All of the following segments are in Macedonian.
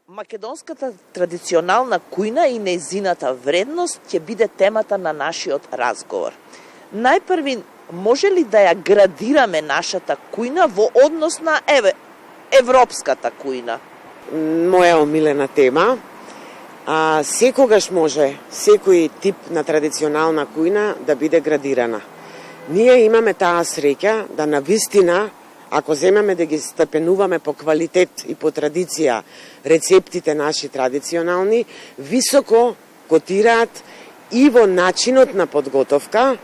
Македонската традиционална кујна и нејзината вредност ќе биде темата на нашиот разговор. Најпрви, може ли да ја градираме нашата кујна во однос на европската кујна? Моја омилена тема. Секогаш може секој тип на традиционална кујна да биде градирана. Ние имаме таа среќа да навистина, ако земеме да ги степенуваме по квалитет и по традиција рецептите наши традиционални, високо котираат и во начинот на подготовка,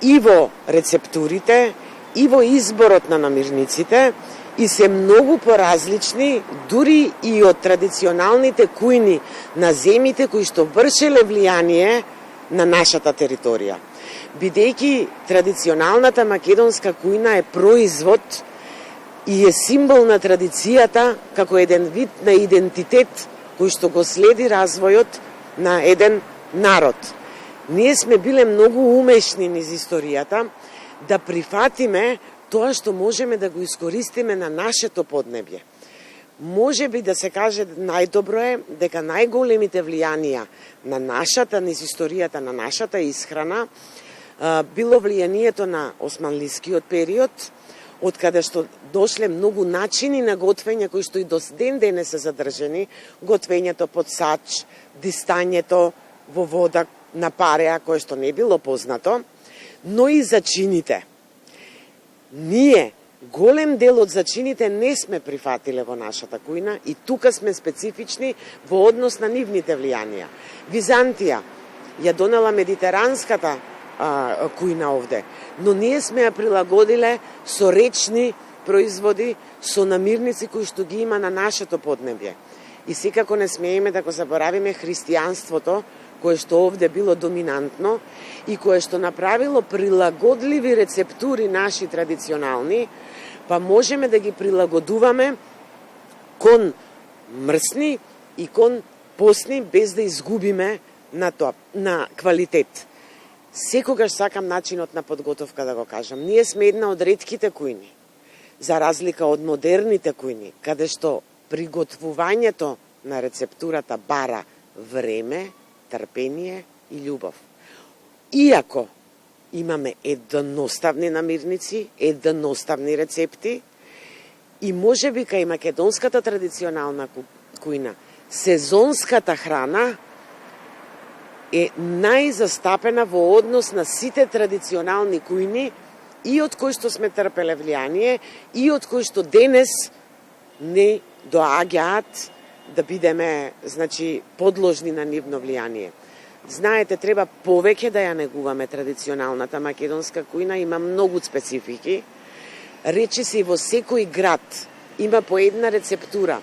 и во рецептурите, и во изборот на намирниците, и се многу поразлични, дури и од традиционалните кујни на земите кои што вршеле влијание на нашата територија. Бидејќи традиционалната македонска кујна е производ и е символ на традицијата како еден вид на идентитет кој што го следи развојот на еден народ. Ние сме биле многу умешни низ историјата да прифатиме тоа што можеме да го искористиме на нашето поднебје. Може би да се каже најдобро е дека најголемите влијанија на нашата, низ историјата на нашата исхрана, било влијанието на османлискиот период, од каде што дошле многу начини на готвење кои што и до ден денес се задржани, готвењето под сач, дистањето во вода на пареа, кое што не било познато, но и зачините. Ние голем дел од зачините не сме прифатиле во нашата кујна и тука сме специфични во однос на нивните влијанија. Византија ја донела медитеранската кујна овде, но ние сме ја прилагодиле со речни производи, со намирници кои што ги има на нашето поднебје. И секако не смееме да го заборавиме христијанството, кое што овде било доминантно и кое што направило прилагодливи рецептури наши традиционални, па можеме да ги прилагодуваме кон мрсни и кон постни без да изгубиме на квалитет. Секогаш сакам начинот на подготовка да го кажам. Ние сме една од ретките кујни, за разлика од модерните кујни, каде што приготвувањето на рецептурата бара време, трпение и љубов. Иако имаме едноставни намирници, едноставни рецепти и можеби кај македонската традиционална кујна, сезонската храна е најзастапена во однос на сите традиционални кујни и од кои што сме трпеле влијание и од кои што денес не доаѓаат да бидеме, подложни на нивно влијание. Знаете, треба повеќе да ја негуваме традиционалната македонска кујна, има многу специфики. Речи се и во секој град има по една рецептура,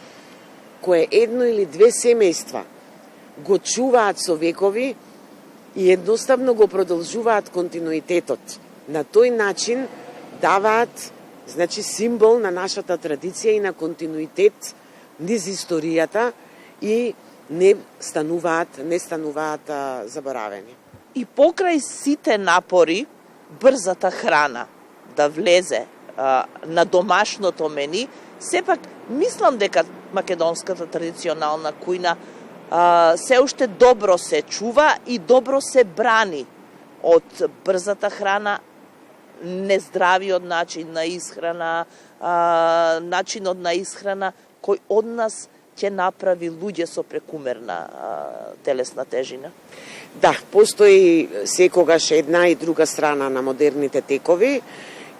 која едно или две семејства го чуваат со векови и едноставно го продолжуваат континуитетот. На тој начин даваат, символ на нашата традиција и на континуитет низ историјата и не стануваат заборавени. И покрај сите напори, брзата храна да влезе на домашното мени, сепак мислам дека македонската традиционална кујна се уште добро се чува и добро се брани од брзата храна, нездравиот начин на исхрана, начинот на исхрана кој од нас ќе направи луѓе со прекумерна телесна тежина. Да, постои секогаш една и друга страна на модерните текови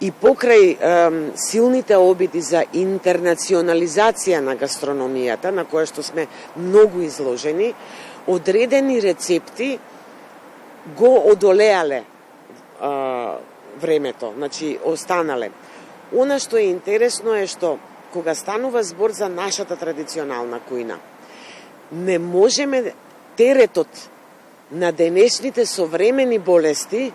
и покрај силните обиди за интернационализација на гастрономијата, на која што сме многу изложени, одредени рецепти го одолеале времето, останале. Она што е интересно е што кога станува збор за нашата традиционална кујна, не можеме теретот на денешните современи болести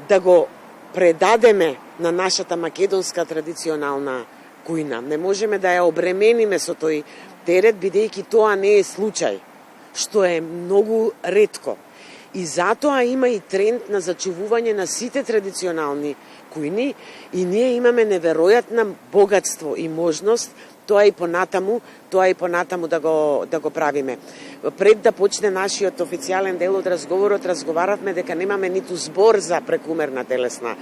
да го предадеме на нашата македонска традиционална кујна. Не можеме да ја обремениме со тој терет, бидејќи тоа не е случај, што е многу ретко. И затоа има и тренд на зачувување на сите традиционални кујни и ние имаме неверојатна богатство и можност тоа и понатаму да го правиме. Пред да почне нашиот официјален дел од разговорот, разговаравме дека немаме ниту збор за прекумерна телесна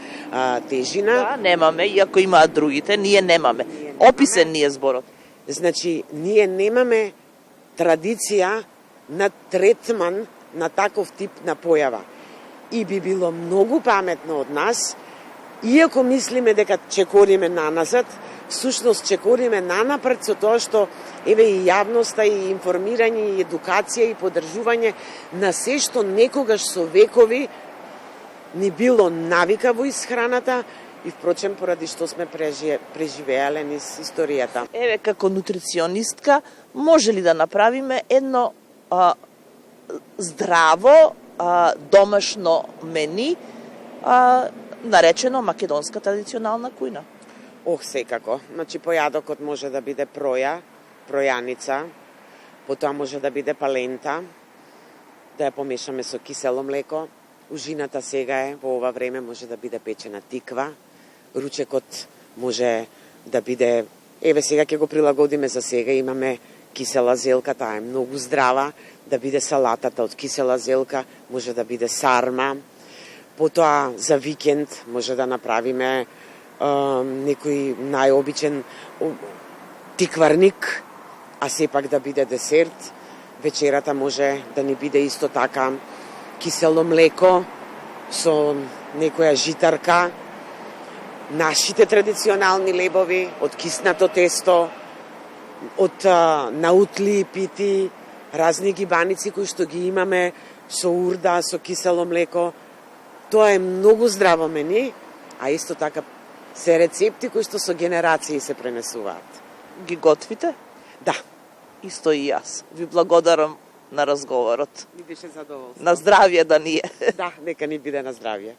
тежина. Да, немаме, иако имаат другите, ние немаме. Описен ни е зборот. Значи, ние немаме традиција на третман на таков тип на појава. И би било многу паметно од нас, иако мислиме дека чекориме наназад, всушност чекориме нанапред со тоа што еве и јавноста и информирање и едукација и поддржување на се што некогаш со векови ни било навика во исхраната и впрочем поради што сме преживеале низ историјата. Еве како нутриционистка може ли да направиме едно здраво домашно мени наречено македонска традиционална кујна? Ох, секако. Значи, појадокот може да биде пројаница, потоа може да биде палента, да ја помешаме со кисело млеко. Ужината сега е, во ова време, може да биде печена тиква. Ручекот може да биде, еве сега ќе го прилагодиме за сега, имаме кисела зелка, таа е многу здрава, да биде салатата од кисела зелка, може да биде сарма. Потоа за викенд може да направиме некој најобичен тикварник, а сепак да биде десерт. Вечерата може да ни биде исто така кисело млеко со некоја житарка, нашите традиционални лебови од киснато тесто, од наутли пити, разни гибаници кои што ги имаме со урда, со кисело млеко. Тоа е многу здраво мени, а исто така се рецепти кои што со генерации се пренесуваат. Ги готвите? Да. Исто и јас. Ви благодарам на разговорот. Ми беше задоволство. На здравје да ни е. Да, нека ни биде на здравје.